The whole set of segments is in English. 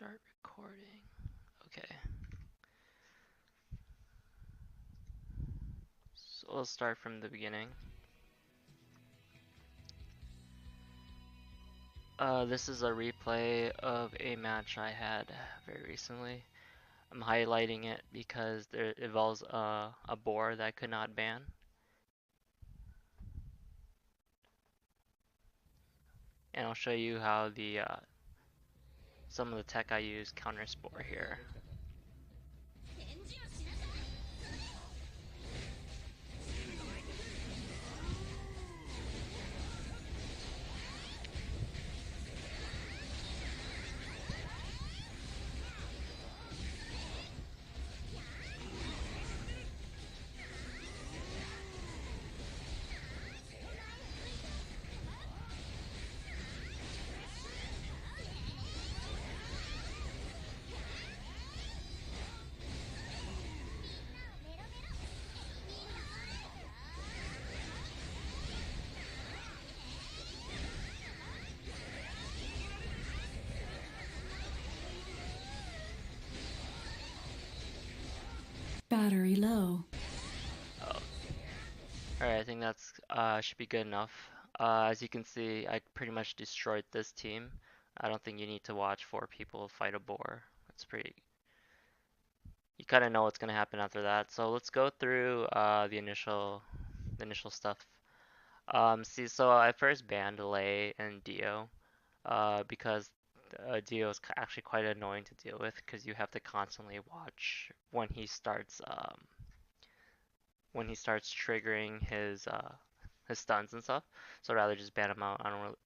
Start recording. Okay. So we'll start from the beginning. This is a replay of a match I had very recently. I'm highlighting it because it involves a boar that I could not ban. And I'll show you how the some of the tech I use counters boar here. Battery low. Oh. Alright, I think that's should be good enough. As you can see, I pretty much destroyed this team. I don't think you need to watch 4 people fight a boar. That's pretty. You kind of know what's gonna happen after that. So let's go through the initial stuff. See, so I first banned Lei and Dio because Dio is actually quite annoying to deal with because you have to constantly watch when he starts triggering his stuns and stuff. So I'd rather just ban him out. I don't really.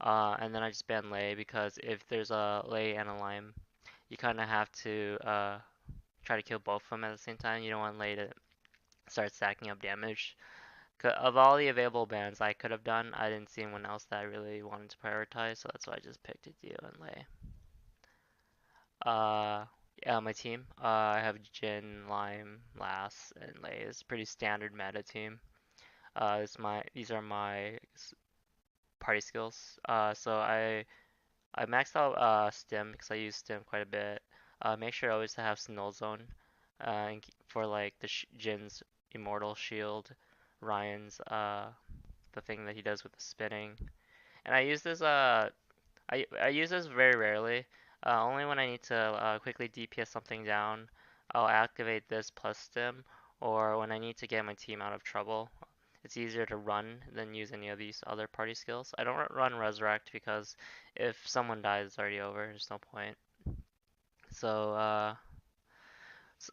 And then I just ban Lei because if there's a Lei and a Lime, you kind of have to try to kill both of them at the same time. You don't want Lei to start stacking up damage. Of all the available bans I could have done, I didn't see anyone else that I really wanted to prioritize, so that's why I just picked Dio and Lei. Yeah, my team. I have Jin, Lime, Lass, and Lei. It's pretty standard meta team. These are my party skills. So I maxed out Stim because I use Stim quite a bit. Make sure always to have Null Zone for like the Jin's Immortal Shield, Ryan's the thing that he does with the spinning. And I use this very rarely. Only when I need to quickly DPS something down, I'll activate this plus Stim, or when I need to get my team out of trouble. It's easier to run than use any of these other party skills. I don't run Resurrect because if someone dies, it's already over. There's no point. So,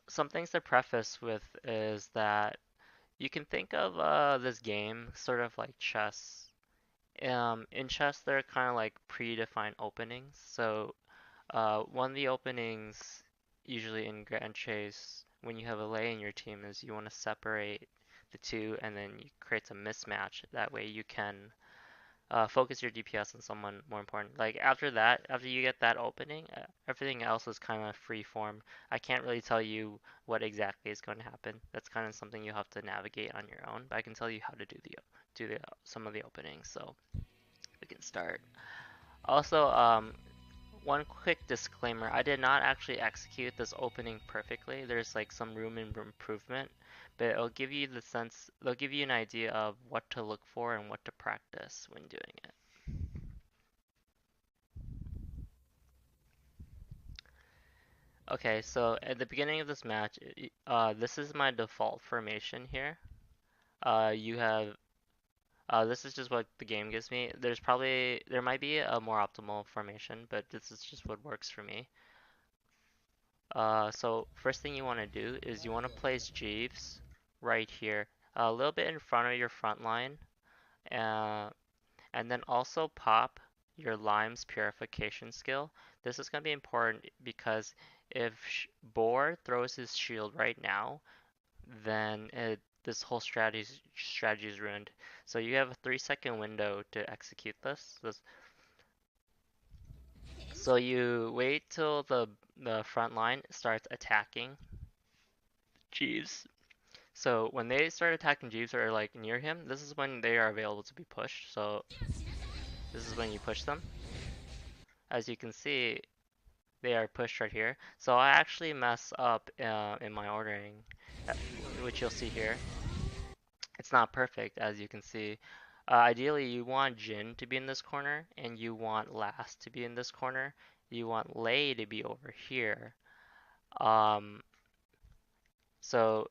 some things to preface with is that you can think of this game sort of like chess. In chess, there are kind of like predefined openings. So, one of the openings, usually in Grand Chase, when you have a Lei in your team, is you want to separate the two, and then you create a mismatch. That way, you can focus your DPS on someone more important. Like after that, after you get that opening, everything else is kind of free form. I can't really tell you what exactly is going to happen. That's kind of something you have to navigate on your own. But I can tell you how to do the some of the openings. So we can start. Also, one quick disclaimer, I did not actually execute this opening perfectly. There's like some room in improvement, but it'll give you an idea of what to look for and what to practice when doing it. Okay, so at the beginning of this match, this is my default formation here. You have, this is just what the game gives me. There might be a more optimal formation, but this is just what works for me. So first thing you want to do is you want to place Jeeves right here, a little bit in front of your front line, uh, and then also pop your Lime's Purification skill. This is going to be important because if Boar throws his shield right now, then this whole strategy is ruined. So you have a 3-second window to execute this. So you wait till the front line starts attacking Jeeves. So when they start attacking Jeeves or like near him, this is when they are available to be pushed. So this is when you push them. As you can see, they are pushed right here. So I actually mess up in my ordering, uh, which you'll see here. It's not perfect, as you can see. Ideally, you want Jin to be in this corner, and you want Last to be in this corner. You want Lei to be over here. Um, so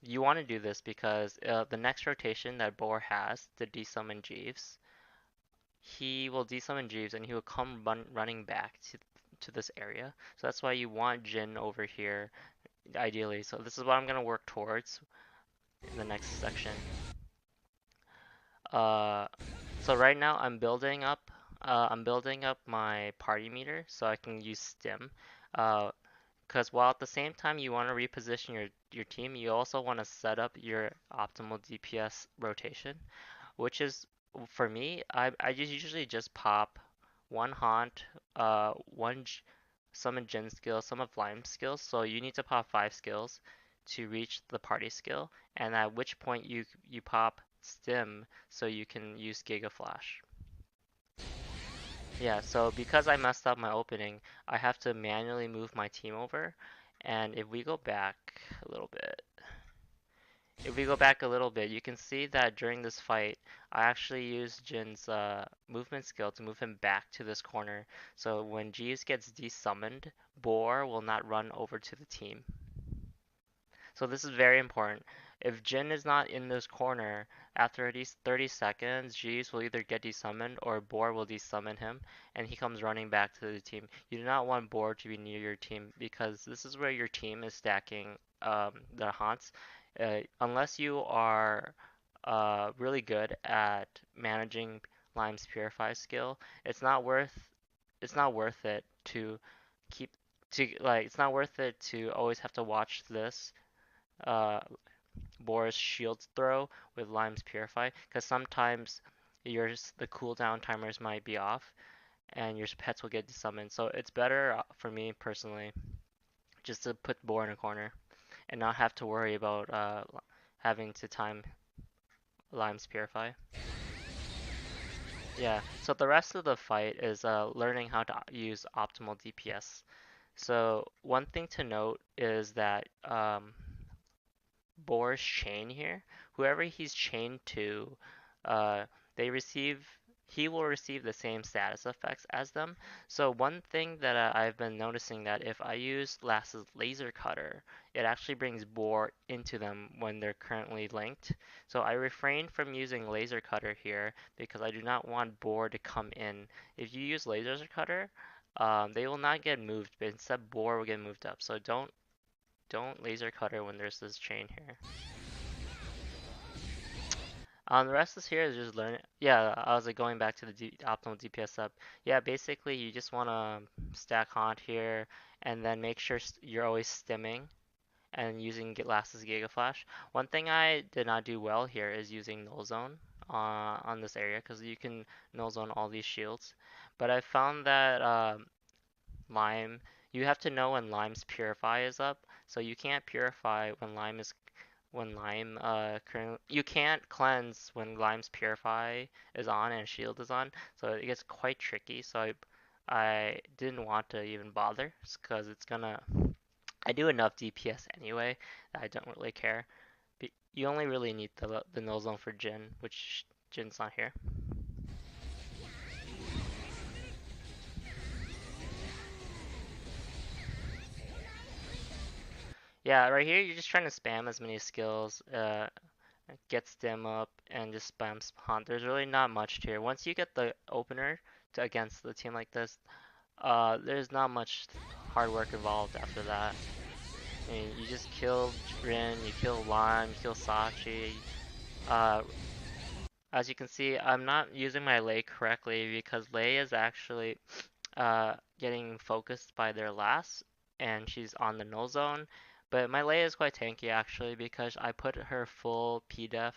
you want to do this because the next rotation that Boar has to desummon Jeeves, he will desummon Jeeves and he will come running back to this area. So that's why you want Jin over here, ideally. So this is what I'm going to work towards in the next section. Uh, so right now I'm building up my party meter so I can use stim. Because while at the same time you want to reposition your team, you also want to set up your optimal DPS rotation, which is for me, I just usually just pop one haunt, one summon Jin skill, some of Lime skills. So you need to pop 5 skills to reach the party skill, and at which point you pop stim so you can use Giga Flash. Yeah, so because I messed up my opening, I have to manually move my team over. And if we go back a little bit, you can see that during this fight, I actually used Jin's movement skill to move him back to this corner. So when Jeeves gets desummoned, Boar will not run over to the team. So this is very important. If Jin is not in this corner, after 30 seconds, Jeeves will either get desummoned or Boar will desummon him, and he comes running back to the team. You do not want Boar to be near your team because this is where your team is stacking their haunts. Unless you are really good at managing Lime's Purify skill, it's not worth it to keep it's not worth it to always have to watch this uh, Boris shield throw with Lime's Purify, because sometimes the cooldown timers might be off and your pets will get desummoned. So it's better for me personally just to put Boar in a corner and not have to worry about having to time Lime's Purify. Yeah, so the rest of the fight is learning how to use optimal DPS. So one thing to note is that Boar's chain here, whoever he's chained to, uh, they receive he will receive the same status effects as them. So one thing that I've been noticing that if I use Lass's laser cutter, it actually brings Boar into them when they're currently linked. So I refrain from using laser cutter here because I do not want Boar to come in. If you use laser cutter, they will not get moved, but instead Boar will get moved up. So don't laser cutter when there's this chain here. The rest is here is just learning. Yeah, I was like going back to the optimal DPS up. Yeah, basically you just want to stack haunt here and then make sure you're always stimming and using Last's Giga Flash. One thing I did not do well here is using Null Zone on this area because you can Null Zone all these shields. But I found that Lime, you have to know when Lime's Purify is up, so you can't purify when Lime you can't cleanse when Lime's Purify is on and Shield is on, so it gets quite tricky. So I didn't want to even bother because it's gonna I do enough DPS anyway that I don't really care. But you only really need the null zone for Jin, which Jin's not here. Yeah, right here you're just trying to spam as many skills, get stem up, and just spam haunt. There's really not much here. Once you get the opener against the team like this, there's not much hard work involved after that. I mean, you just kill Rin, you kill Lime, you kill Sachi. Uh, as you can see, I'm not using my Lei correctly because Lei is actually getting focused by their last, and she's on the null zone. But my Lei is quite tanky actually because I put her full P-def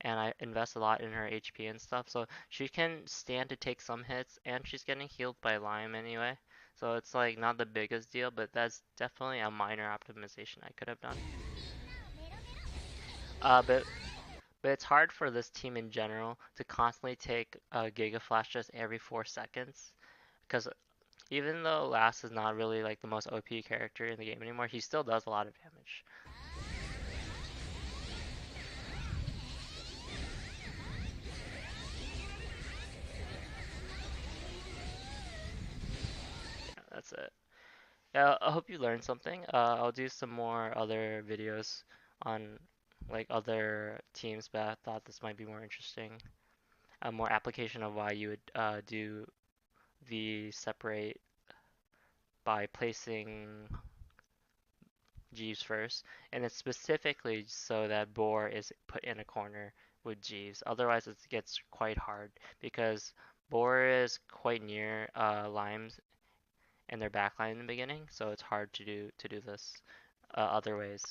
and I invest a lot in her HP and stuff, so she can stand to take some hits, and she's getting healed by Lime anyway. So it's like not the biggest deal, but that's definitely a minor optimization I could have done. Uh, but but it's hard for this team in general to constantly take Giga Flash just every 4 seconds because Even though Last is not really like the most OP character in the game anymore, he still does a lot of damage. Yeah, that's it. Yeah, I hope you learned something. I'll do some more other videos on like other teams, but I thought this might be more interesting. A more application of why you would do the separate by placing Jeeves first, and it's specifically so that Boar is put in a corner with Jeeves. Otherwise, it gets quite hard because Boar is quite near Limes and their backline in the beginning, so it's hard to do this other ways.